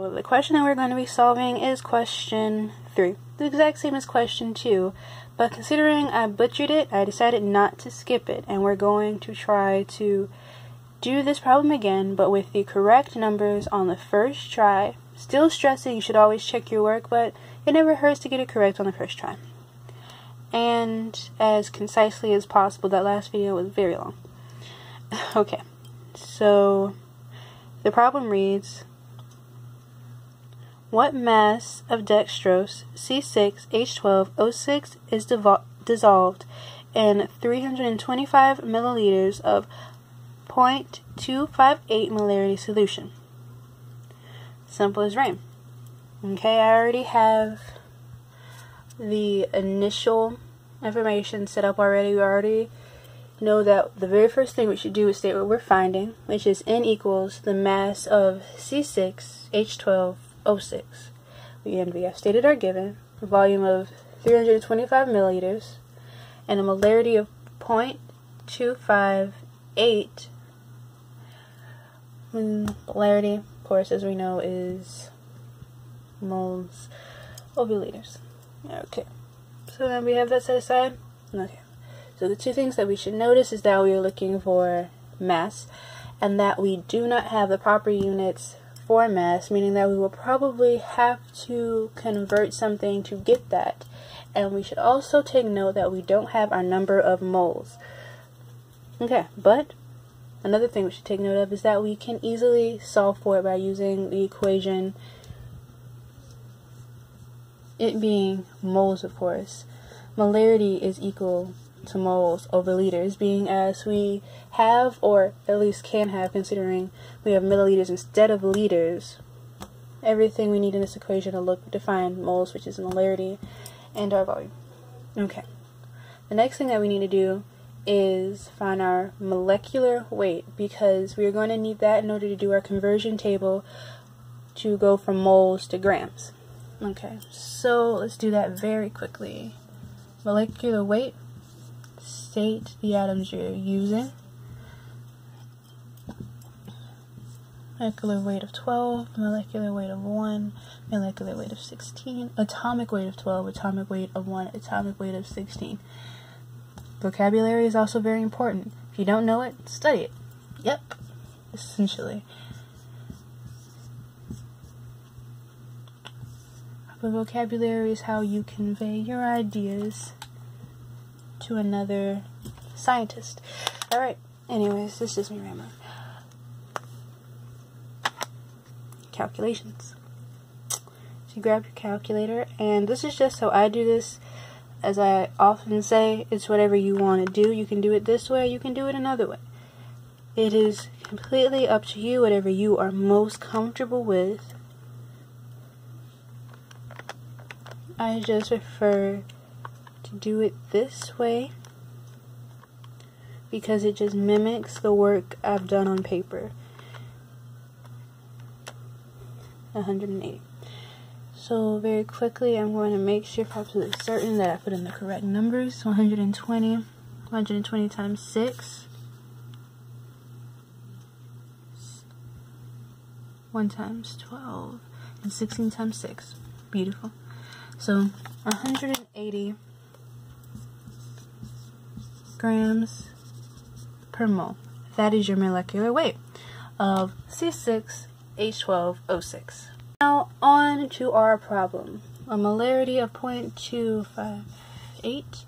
So the question that we're going to be solving is question 3. The exact same as question 2, but considering I butchered it, I decided not to skip it, and we're going to try to do this problem again, but with the correct numbers on the first try. Still stressing you should always check your work, but it never hurts to get it correct on the first try. And as concisely as possible. That last video was very long. Okay, so the problem reads, what mass of dextrose C6H12O6 is dissolved in 325 milliliters of 0.258 molarity solution? Simple as rain. Okay, I already have the initial information set up already. We already know that the very first thing we should do is state what we're finding, which is N equals the mass of C6H12O6. We have stated our given, a volume of 325 milliliters, and a molarity of 0.258. Molarity, of course, as we know, is moles over liters. Okay, so then we have that set aside. Okay, so the two things that we should notice is that we are looking for mass, and that we do not have the proper units for mass, meaning that we will probably have to convert something to get that. And we should also take note that we don't have our number of moles. Okay, but another thing we should take note of is that we can easily solve for it by using the equation, it being moles, of course. Molarity is equal to moles over liters, being as we have, or at least can have, considering we have milliliters instead of liters, everything we need in this equation to find moles, which is molarity, and our volume. Okay, the next thing that we need to do is find our molecular weight, because we are going to need that in order to do our conversion table to go from moles to grams. Okay, so let's do that very quickly. Molecular weight, state the atoms you're using. Molecular weight of 12, molecular weight of 1, molecular weight of 16, atomic weight of 12, atomic weight of 1, atomic weight of 16. Vocabulary is also very important. If you don't know it, study it. Yep, essentially. But vocabulary is how you convey your ideas to another scientist. Alright, anyways, this is me rambling. Calculations. So you grab your calculator, and this is just how I do this. As I often say, it's whatever you want to do. You can do it this way, you can do it another way. It is completely up to you, whatever you are most comfortable with. I just prefer to do it this way because it just mimics the work I've done on paper. 180. So very quickly, I'm going to make sure, absolutely certain, that I put in the correct numbers. 120 times 6. 1 times 12. And 16 times 6. Beautiful. So 180 grams per mole. That is your molecular weight of C6H12O6. Now on to our problem. A molarity of 0.258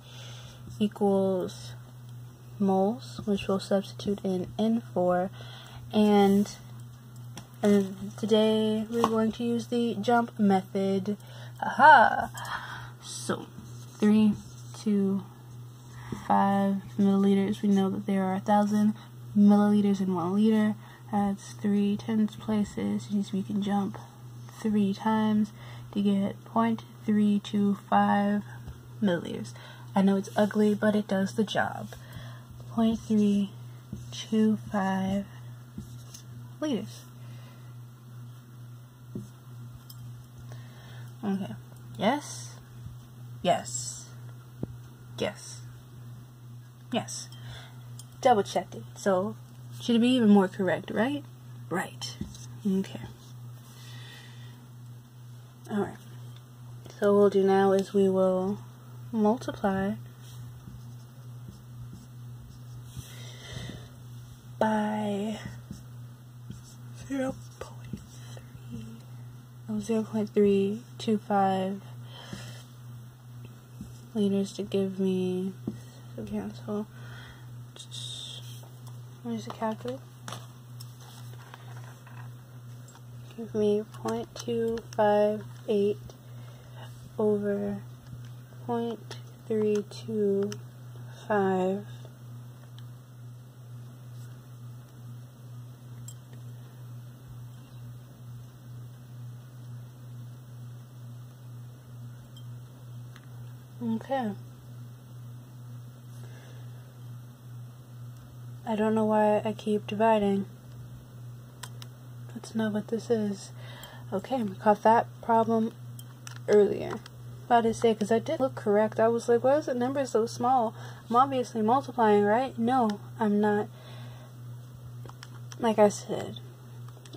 equals moles, which we'll substitute in N for, and today we're going to use the jump method. Aha! So 3 to 5 milliliters. We know that there are 1,000 milliliters in 1 liter. That's 3 tens places. We can jump 3 times to get 0.325 milliliters. I know it's ugly, but it does the job. 0.325 liters. Okay. Yes. Yes. Yes. Yes. Double checked it. So, should it be even more correct, right? Right. Okay. Alright, so what we'll do now is we will multiply by 0.325 liters to give me, so where's the calculator? Give me 0.258 over 0.325 Okay. I don't know why I keep dividing. Let's know what this is. Okay, we caught that problem earlier. About to say, because I did look correct. I was like, why is the number so small? I'm obviously multiplying, right? No, I'm not. Like I said,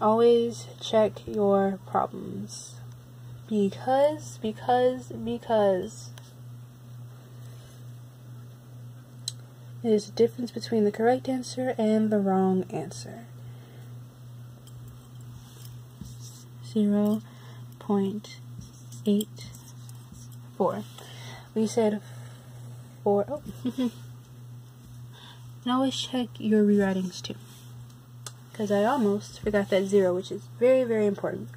always check your problems. Because there's a difference between the correct answer and the wrong answer. 0.84. We said 4. Oh. And always check your rewritings too, because I almost forgot that 0, which is very, very important.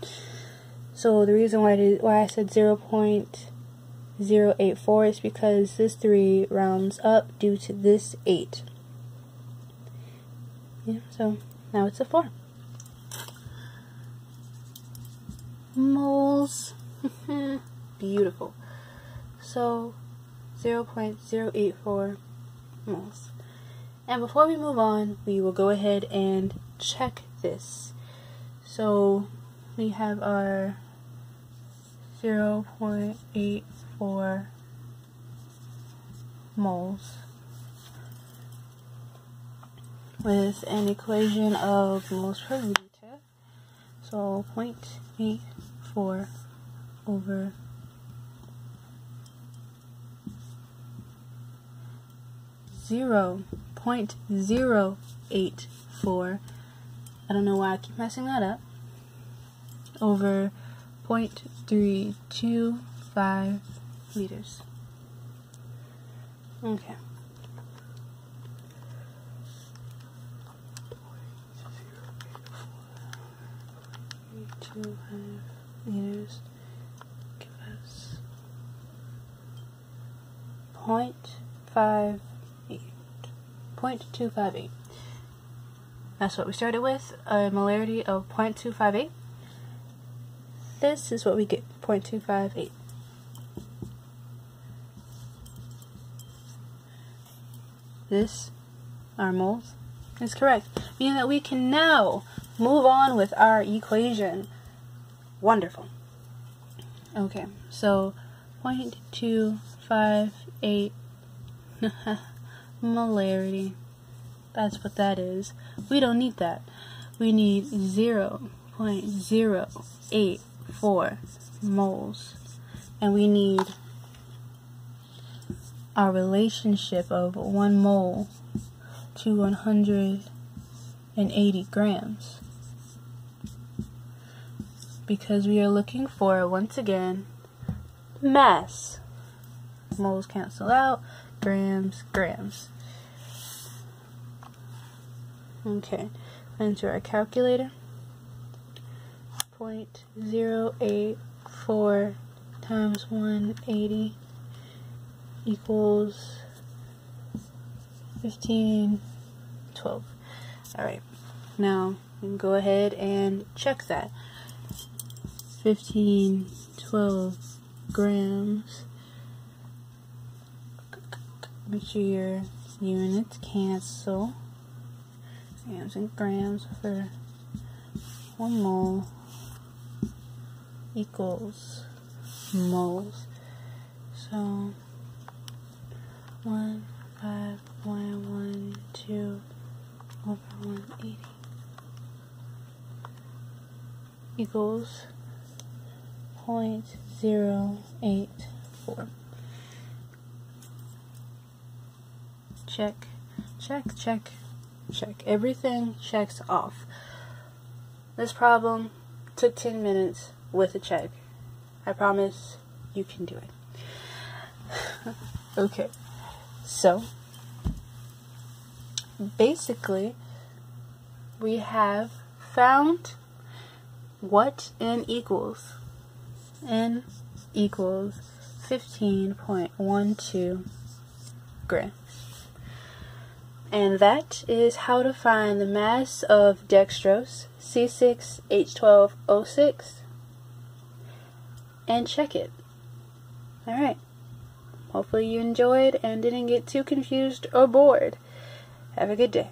So the reason why I said 0.084 is because this 3 rounds up due to this 8. Yeah, so now it's a 4. Moles. Beautiful. So 0.084 moles. And before we move on, we will go ahead and check this. So we have our 0.84 moles with an equation of moles per liter. So 0.84 over 0.084. I don't know why I keep messing that up. Over 0.325 liters. Okay. Liters give us 0.258. That's what we started with, a molarity of 0.258. This is what we get, 0.258. This, our moles, is correct, meaning that we can now move on with our equation. Wonderful. Okay, so 0.258 molarity. That's what that is. We don't need that. We need 0.084 moles. And we need our relationship of 1 mole to 180 grams. Because we are looking for, once again, mass. Moles cancel out, grams, grams. Okay, enter our calculator. 0.084 times 180 equals 1512. Alright, now we can go ahead and check that. 1512 grams. Make sure your units cancel. Grams and grams for 1 mole equals moles. So 15112 over 180 equals 0.084. Check, check, check, check. Everything checks off. This problem took 10 minutes with a check. I promise you can do it. Okay, so basically we have found what n equals. N equals 15.12 grams. And that is how to find the mass of dextrose, C6H12O6, and check it. Alright. Hopefully you enjoyed and didn't get too confused or bored. Have a good day.